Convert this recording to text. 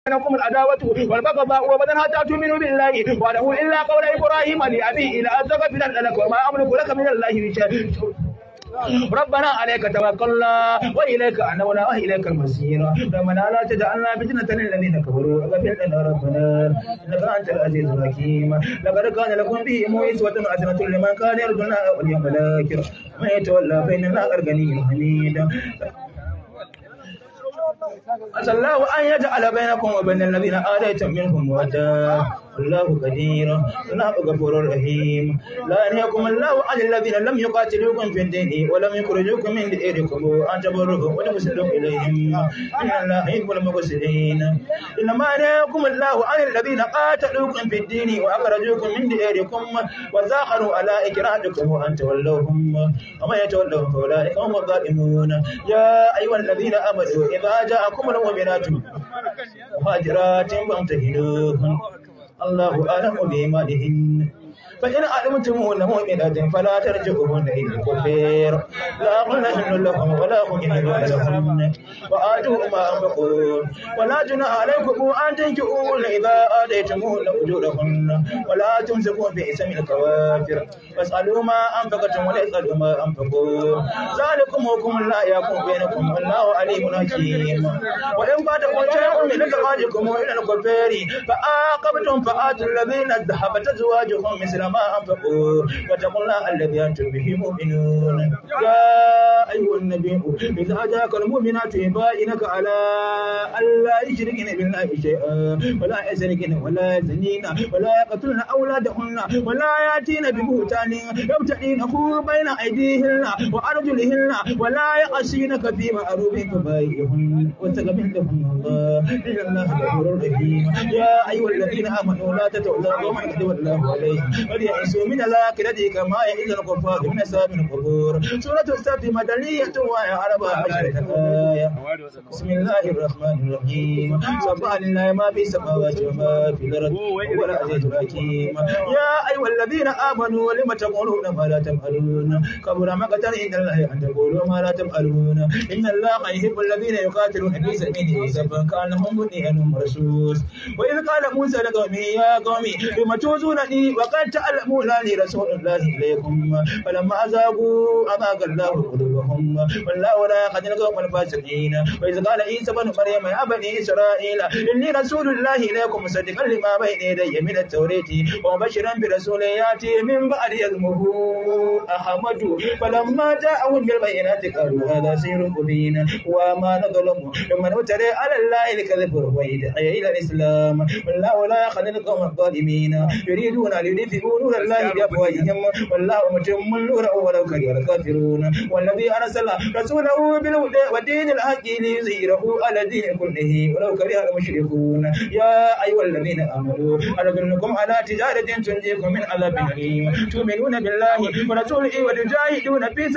بينكم العداوة والبغضاء وبدن حتى تؤمنوا بالله وحده إلا قول إبراهيم لأبيه لأستغفرن لك وما أملك لك من الله شيء ربنا عليك توكلنا وإليك أنبنا وإليك المصير ربنا لا تجعلنا فتنة للذين كفروا واغفر لنا ربنا إنك أنت العزيز الحكيم لقد كان لكم بهم أسوة حسنة لمن كان يرجو الله واليوم الآخر من يتولى فإننا غني حميد عسى الله أن يجعل بينكم وبين الذين آذيتم منهم مودة الله قدير الله غفور رحيم لا ينهاكم الله عن الذين لم يقاتلوكم في الدين ولم يخرجوكم من ديركم أن تبروهم وتقسطوا إليهم إن الله يحب المقسطين إنما ينهاكم الله عن الذين قاتلوكم في الدين وأخرجوكم من ديركم وزاخروا على إكراهكم وأن تولوهم ومن يتولوهم فأولئك هم الظالمون يا أيها الذين آمنوا إذا جاءكم المؤمنات مهاجرات فامتحنوهن الله أعلم بإيمانهن فإن علمتموهن مؤمنات فلا ترجعوهن إلى الكفار لا هن لهم ولا هم يحلون لهن وآتوهم ما أنفقوا ولا جناح عليكم أن تنكحوهن إذا آتيتموهن أجورهن ولا تمسكوا باسم الكوافر فاسألوا ما أنفقتم ولا يسألوا ما أنفقوا ذلكم حكم الله يحكم بينكم والله عليم حكيم وإن فاتكم شيء من أزواجكم إلى الكفار فعاقبتم فآتوا الذين ذهبت أزواجهم مثل ما أنفقوا واتقوا الله الذي أنتم به مؤمنون يا أيها النبي إذا جاءك المؤمنات يبايعنك على ألا يشركن بالله شيئا ولا يسرقن ولا يزنين ولا يقتلن أولادهن ولا يأتين ببهتان يبتغينه بين أيديهن وأرجلهن ولا يعصينك في معروف فبايعهن واستغفر لهن الله إن الله غفور رحيم يا أيها الذين آمنوا لا تتولوا من كتب الله عليهم وليئسوا من الآخرة كما يئس الكفار من أصحاب القبور سورة الصف مدنية وهي 14 آية بسم الله الرحمن الرحيم سبح لله ما في السماوات وما في الأرض وهو العزيز الحكيم يا أيها الذين آمنوا لم تقولون ما لا تفعلون كبر مقتا عند الله أن تقولوا ما لا تفعلون إن الله يحب الذين يقاتلون في سبيله صفا كأنهم بنيان مرصوص وإذ قال موسى لقومه يا قوم لم تؤذونني وقد تعلمون أني رسول الله إليكم فلما أزاغوا أزاغ الله قلوبهم والله لا يهدي القوم الفاسقين وإذ قال عيسى بن مريم يا بني إسرائيل إني رسول الله إليكم مصدقا لما بين يدي من التوراة ومبشرا برسول يأتي من بعد اسمه أحمد فلما جاءهم بالبينات قالوا هذا سحر مبين وما نظلم لمن افترى على الله الكذب ويدعي إلى الإسلام والله لا يهدي القوم الظالمين يريدون أن يطفئوا نور الله بأفواههم والله متم نوره ولو كره الكافرون والذي أرسل رسوله بالهدى ودين الحق ليظهره على الدين كله ولو كره المشركون يا أيها الذين آمنوا هل أدلكم على تجارة تنجيكم من عذاب أليم تؤمنون بالله ورسوله وتجاهدون في